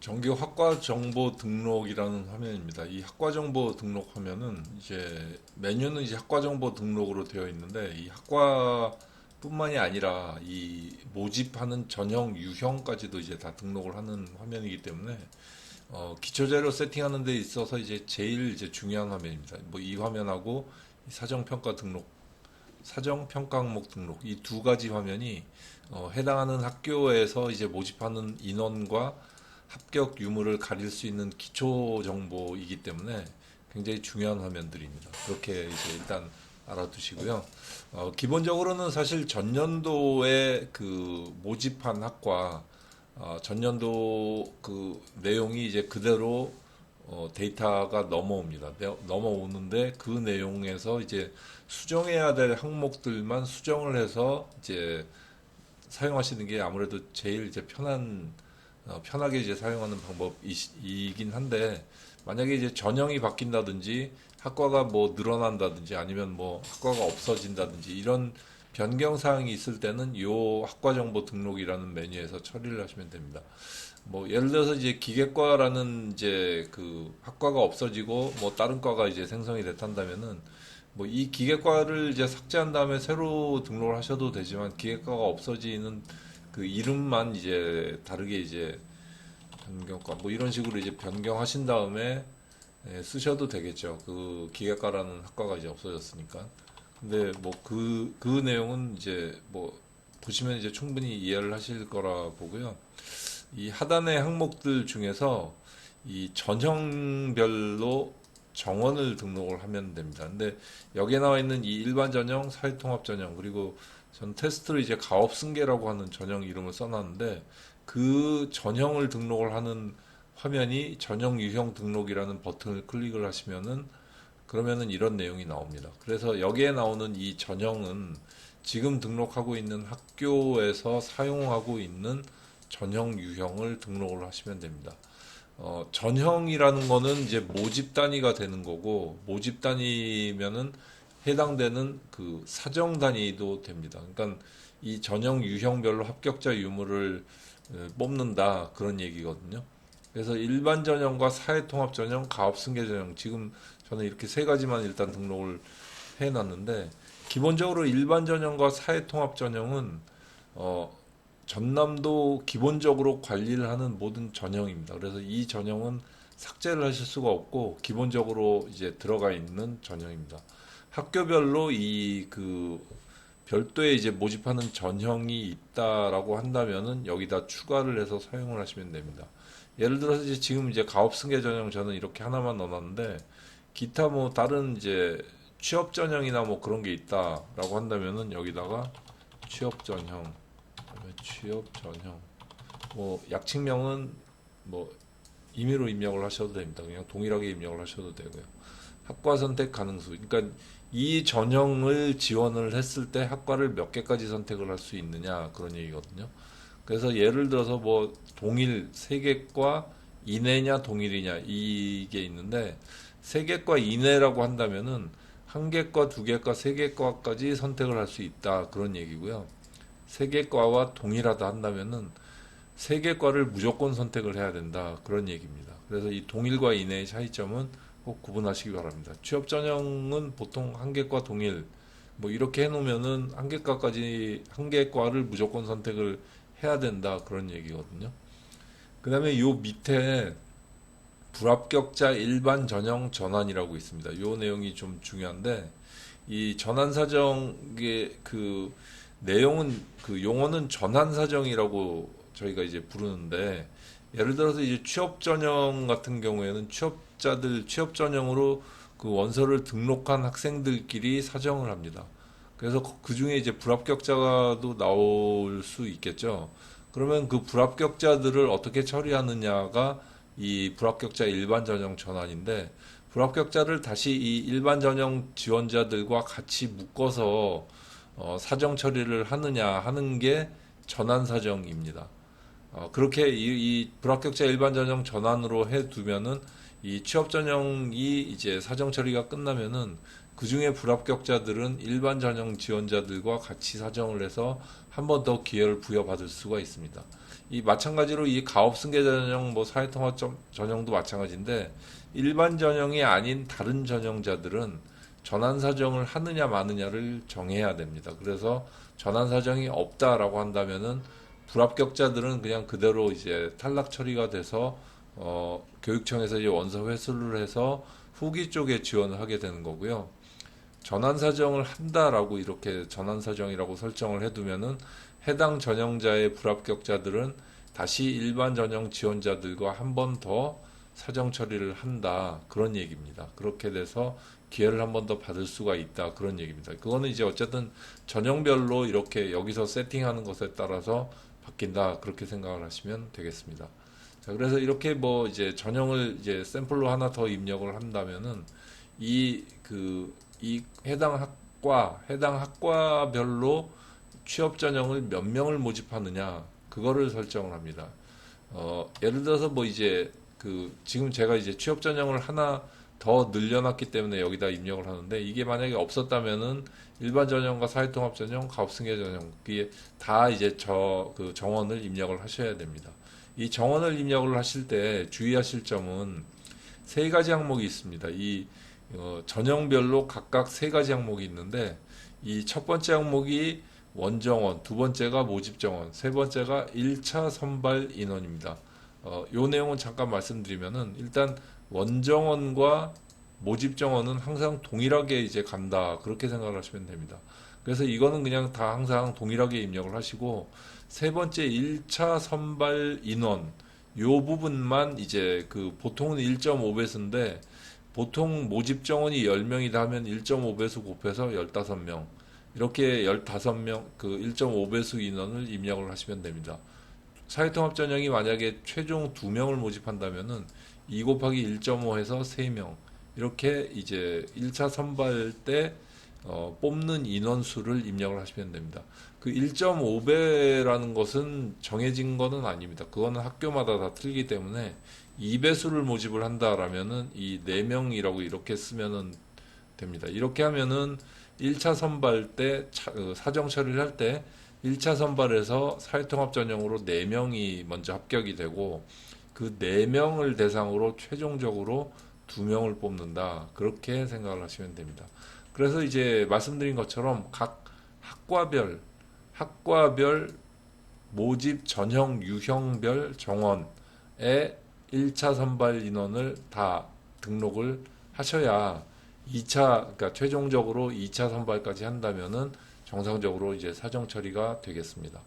정규 학과 정보 등록이라는 화면입니다. 이 학과 정보 등록 화면은 이제 메뉴는 이제 학과 정보 등록으로 되어 있는데, 이 학과뿐만이 아니라 이 모집하는 전형 유형까지도 이제 다 등록을 하는 화면이기 때문에 기초자료 세팅하는 데 있어서 이제 제일 이제 중요한 화면입니다. 뭐 이 화면하고 이 사정평가 등록, 사정평가 항목 등록, 이 두 가지 화면이 해당하는 학교에서 이제 모집하는 인원과 합격 유무를 가릴 수 있는 기초 정보이기 때문에 굉장히 중요한 화면들입니다. 그렇게 이제 일단 알아두시고요. 기본적으로는 사실 전년도에 그 모집한 학과, 전년도 그 내용이 이제 그대로 데이터가 넘어옵니다. 넘어오는데 그 내용에서 이제 수정해야 될 항목들만 수정을 해서 이제 사용하시는 게 아무래도 제일 이제 편하게 이제 사용하는 방법이긴 한데, 만약에 이제 전형이 바뀐다든지 학과가 뭐 늘어난다든지 아니면 뭐 학과가 없어진다든지 이런 변경 사항이 있을 때는 요 학과 정보 등록이라는 메뉴에서 처리를 하시면 됩니다. 뭐 예를 들어서 이제 기계과라는 이제 그 학과가 없어지고 뭐 다른 과가 이제 생성이 됐다면은 뭐 이 기계과를 이제 삭제한 다음에 새로 등록을 하셔도 되지만, 기계과가 없어지는 그 이름만 이제 다르게 이제 변경과 뭐 이런 식으로 이제 변경하신 다음에 쓰셔도 되겠죠. 그 기계과라는 학과가 이제 없어졌으니까. 근데 뭐 그 내용은 이제 뭐 보시면 이제 충분히 이해를 하실 거라 보고요. 이 하단의 항목들 중에서 이 전형별로 정원을 등록을 하면 됩니다. 근데 여기에 나와 있는 이 일반 전형, 사회통합 전형, 그리고 전 테스트를 이제 가업승계라고 하는 전형 이름을 써놨는데, 그 전형을 등록을 하는 화면이 전형 유형 등록이라는 버튼을 클릭을 하시면은, 그러면은 이런 내용이 나옵니다. 그래서 여기에 나오는 이 전형은 지금 등록하고 있는 학교에서 사용하고 있는 전형 유형을 등록을 하시면 됩니다. 전형이라는 거는 이제 모집 단위가 되는 거고, 모집 단위면은 해당되는 그 사정 단위도 됩니다. 그러니까 이 전형 유형별로 합격자 유무를 뽑는다, 그런 얘기거든요. 그래서 일반 전형과 사회통합 전형, 가업승계 전형, 지금 저는 이렇게 세 가지만 일단 등록을 해놨는데, 기본적으로 일반 전형과 사회통합 전형은 어, 전남도 기본적으로 관리를 하는 모든 전형입니다. 그래서 이 전형은 삭제를 하실 수가 없고 기본적으로 이제 들어가 있는 전형입니다. 학교별로 이 그 별도의 이제 모집하는 전형이 있다라고 한다면은 여기다 추가를 해서 사용을 하시면 됩니다. 예를 들어서 이제 지금 이제 가업승계 전형 저는 이렇게 하나만 넣어놨는데, 기타 뭐 다른 이제 취업 전형이나 뭐 그런 게 있다라고 한다면은 여기다가 취업 전형, 취업 전형, 뭐 약칭명은 뭐 임의로 입력을 하셔도 됩니다. 그냥 동일하게 입력을 하셔도 되고요. 학과 선택 가능수, 그러니까 이 전형을 지원을 했을 때 학과를 몇 개까지 선택을 할 수 있느냐, 그런 얘기거든요. 그래서 예를 들어서 뭐 동일 세 개과 이내냐 동일이냐 이게 있는데, 세 개과 이내라고 한다면은 한 개과, 두 개과, 세 개과까지 선택을 할 수 있다, 그런 얘기고요. 세 개과와 동일하다 한다면은 세 개과를 무조건 선택을 해야 된다, 그런 얘기입니다. 그래서 이 동일과 이내의 차이점은 꼭 구분하시기 바랍니다. 취업 전형은 보통 한 개과 동일 뭐 이렇게 해놓으면은 한 개과를 무조건 선택을 해야 된다, 그런 얘기거든요. 그 다음에 요 밑에 불합격자 일반 전형 전환이라고 있습니다. 요 내용이 좀 중요한데, 이 전환 사정의 그 내용은, 그 용어는 전환 사정이라고 저희가 이제 부르는데, 예를 들어서 이제 취업 전형 같은 경우에는 취업 전형으로 그 원서를 등록한 학생들끼리 사정을 합니다. 그래서 그 중에 이제 불합격자도 나올 수 있겠죠. 그러면 그 불합격자들을 어떻게 처리하느냐가 이 불합격자 일반 전형 전환인데, 불합격자를 다시 이 일반 전형 지원자들과 같이 묶어서 사정 처리를 하느냐 하는 게 전환 사정입니다. 그렇게 이 불합격자 일반 전형 전환으로 해두면은 이 취업 전형이 이제 사정 처리가 끝나면은 그 중에 불합격자들은 일반 전형 지원자들과 같이 사정을 해서 한 번 더 기회를 부여받을 수가 있습니다. 이 마찬가지로 이 가업승계 전형, 뭐 사회통합 전형도 마찬가지인데 일반 전형이 아닌 다른 전형자들은 전환 사정을 하느냐 마느냐를 정해야 됩니다. 그래서 전환 사정이 없다라고 한다면은 불합격자들은 그냥 그대로 이제 탈락 처리가 돼서 교육청에서 이제 원서 회수를 해서 후기 쪽에 지원을 하게 되는 거고요. 전환 사정을 한다라고 이렇게 전환 사정이라고 설정을 해두면은 해당 전형자의 불합격자들은 다시 일반 전형 지원자들과 한 번 더 사정 처리를 한다, 그런 얘기입니다. 그렇게 돼서 기회를 한 번 더 받을 수가 있다, 그런 얘기입니다. 그거는 이제 어쨌든 전형별로 이렇게 여기서 세팅하는 것에 따라서 바뀐다, 그렇게 생각을 하시면 되겠습니다. 자, 그래서 이렇게 뭐 이제 전형을 이제 샘플로 하나 더 입력을 한다면은 이 해당 학과별로 취업 전형을 몇 명을 모집하느냐, 그거를 설정을 합니다. 예를 들어서 뭐 이제 지금 제가 이제 취업 전형을 하나 더 늘려놨기 때문에 여기다 입력을 하는데, 이게 만약에 없었다면은 일반 전형과 사회통합 전형, 가업승계 전형, 이게 다 이제 정원을 입력을 하셔야 됩니다. 이 정원을 입력을 하실 때 주의하실 점은 세 가지 항목이 있습니다. 전형별로 각각 세 가지 항목이 있는데, 이 첫 번째 항목이 원정원, 두 번째가 모집정원, 세 번째가 1차 선발 인원입니다. 요 내용은 잠깐 말씀드리면은, 일단 원정원과 모집정원은 항상 동일하게 이제 간다, 그렇게 생각을 하시면 됩니다. 그래서 이거는 그냥 다 항상 동일하게 입력을 하시고, 세 번째 1차 선발 인원, 요 부분만 이제 보통은 1.5배수인데, 보통 모집 정원이 10명이다 하면 1.5배수 곱해서 15명. 이렇게 15명, 1.5배수 인원을 입력을 하시면 됩니다. 사회통합 전형이 만약에 최종 2명을 모집한다면은 2 곱하기 1.5 해서 3명. 이렇게 이제 1차 선발 때 뽑는 인원수를 입력을 하시면 됩니다. 1.5배라는 것은 정해진 거는 아닙니다. 그거는 학교마다 다 틀리기 때문에 2배수를 모집을 한다라면은 이 4명이라고 이렇게 쓰면은 됩니다. 이렇게 하면은 1차 선발 때 사정 처리를 할 때 1차 선발에서 사회통합 전형으로 4명이 먼저 합격이 되고, 그 4명을 대상으로 최종적으로 2명을 뽑는다, 그렇게 생각을 하시면 됩니다. 그래서 이제 말씀드린 것처럼 각 학과별 모집 전형 유형별 정원에 1차 선발 인원을 다 등록을 하셔야 2차, 그러니까 최종적으로 2차 선발까지 한다면은 정상적으로 이제 사정 처리가 되겠습니다.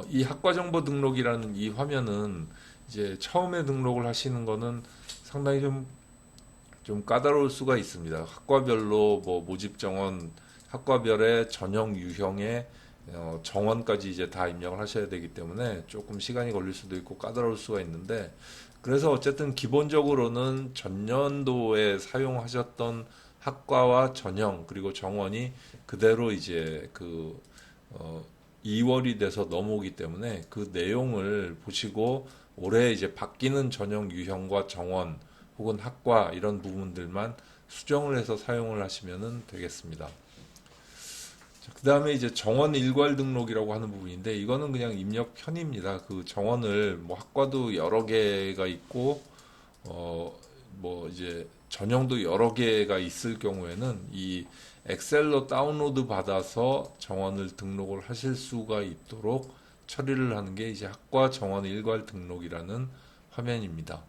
이 학과 정보 등록이라는 이 화면은 이제 처음에 등록을 하시는 거는 상당히 좀 까다로울 수가 있습니다. 학과별로 뭐 모집 정원, 학과별의 전형 유형의 정원까지 이제 다 입력을 하셔야 되기 때문에 조금 시간이 걸릴 수도 있고 까다로울 수가 있는데, 그래서 어쨌든 기본적으로는 전년도에 사용하셨던 학과와 전형 그리고 정원이 그대로 이제 2월이 돼서 넘어오기 때문에 그 내용을 보시고 올해 이제 바뀌는 전형 유형과 정원 혹은 학과 이런 부분들만 수정을 해서 사용을 하시면 되겠습니다. 그 다음에 이제 정원 일괄 등록이라고 하는 부분인데, 이거는 그냥 입력 편입니다. 그 정원을 뭐 학과도 여러 개가 있고, 뭐 이제 전형도 여러 개가 있을 경우에는 이 엑셀로 다운로드 받아서 정원을 등록을 하실 수가 있도록 처리를 하는 게 이제 학과 정원 일괄 등록이라는 화면입니다.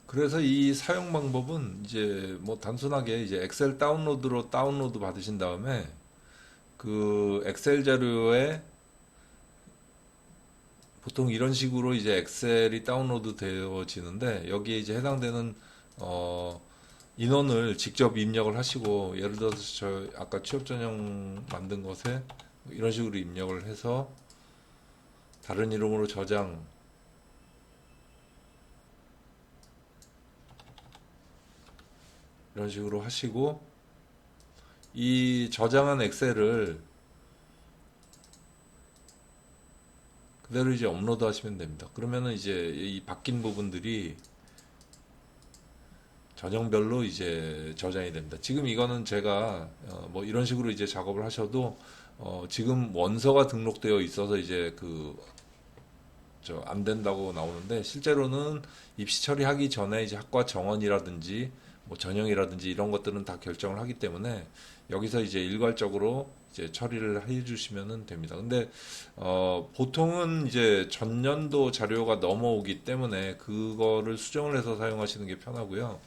그래서 이 사용 방법은 이제 뭐 단순하게 이제 엑셀 다운로드로 다운로드 받으신 다음에 그 엑셀 자료에 보통 이런 식으로 이제 엑셀이 다운로드 되어지는데, 여기에 이제 해당되는 인원을 직접 입력을 하시고, 예를 들어서 저 아까 취업 전형 만든 것에 이런 식으로 입력을 해서 다른 이름으로 저장, 이런 식으로 하시고, 이 저장한 엑셀을 그대로 이제 업로드 하시면 됩니다. 그러면은 이제 이 바뀐 부분들이 전형별로 이제 저장이 됩니다. 지금 이거는 제가 뭐 이런 식으로 이제 작업을 하셔도 지금 원서가 등록되어 있어서 이제 안 된다고 나오는데, 실제로는 입시 처리하기 전에 이제 학과 정원이라든지 뭐 전형이라든지 이런 것들은 다 결정을 하기 때문에 여기서 이제 일괄적으로 이제 처리를 해 주시면 됩니다. 근데 보통은 이제 전년도 자료가 넘어오기 때문에 그거를 수정을 해서 사용하시는 게 편하고요.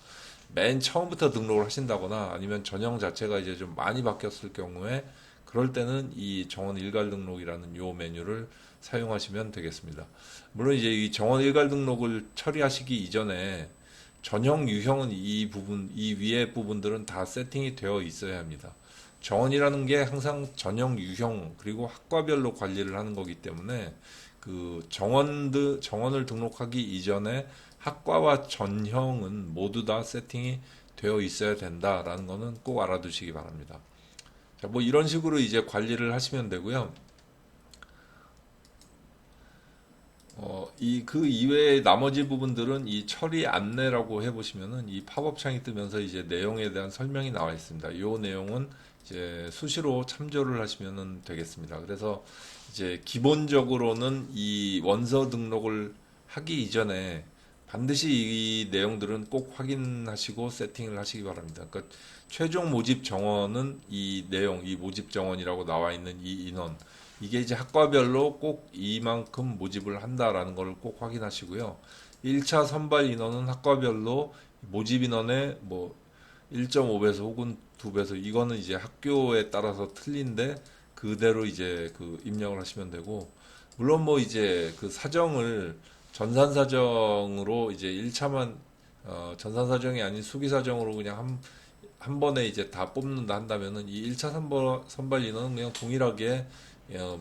맨 처음부터 등록을 하신다거나 아니면 전형 자체가 이제 좀 많이 바뀌었을 경우에, 그럴 때는 이 정원 일괄 등록이라는 요 메뉴를 사용하시면 되겠습니다. 물론 이제 이 정원 일괄 등록을 처리하시기 이전에 전형, 유형은 이 부분, 이 위에 부분들은 다 세팅이 되어 있어야 합니다. 정원이라는 게 항상 전형, 유형, 그리고 학과별로 관리를 하는 거기 때문에 정원을 등록하기 이전에 학과와 전형은 모두 다 세팅이 되어 있어야 된다라는 거는 꼭 알아두시기 바랍니다. 자, 뭐 이런 식으로 이제 관리를 하시면 되고요. 그 이외의 나머지 부분들은 이 처리 안내라고 해보시면은 이 팝업 창이 뜨면서 이제 내용에 대한 설명이 나와 있습니다. 이 내용은 이제 수시로 참조를 하시면 되겠습니다. 그래서 이제 기본적으로는 이 원서 등록을 하기 이전에 반드시 이 내용들은 꼭 확인하시고 세팅을 하시기 바랍니다. 그러니까 최종 모집 정원은 이 내용, 이 모집 정원이라고 나와 있는 이 인원, 이게 이제 학과별로 꼭 이만큼 모집을 한다라는 걸 꼭 확인하시고요. 1차 선발 인원은 학과별로 모집 인원의 뭐 1.5배속 혹은 2배속, 이거는 이제 학교에 따라서 틀린데 그대로 이제 입력을 하시면 되고, 물론 뭐 이제 사정을 전산 사정으로 이제 1차만 전산 사정이 아닌 수기 사정으로 그냥 한 번에 이제 다 뽑는다 한다면은 이 1차 선발 인원은 그냥 동일하게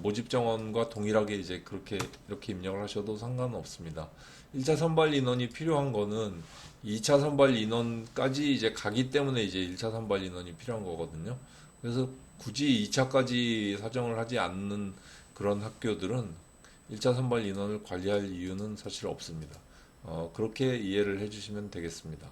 모집 정원과 동일하게 이제 그렇게 이렇게 입력을 하셔도 상관은 없습니다. 1차 선발 인원이 필요한 거는 2차 선발 인원까지 이제 가기 때문에 이제 1차 선발 인원이 필요한 거거든요. 그래서 굳이 2차까지 사정을 하지 않는 그런 학교들은 1차 선발 인원을 관리할 이유는 사실 없습니다. 그렇게 이해를 해주시면 되겠습니다.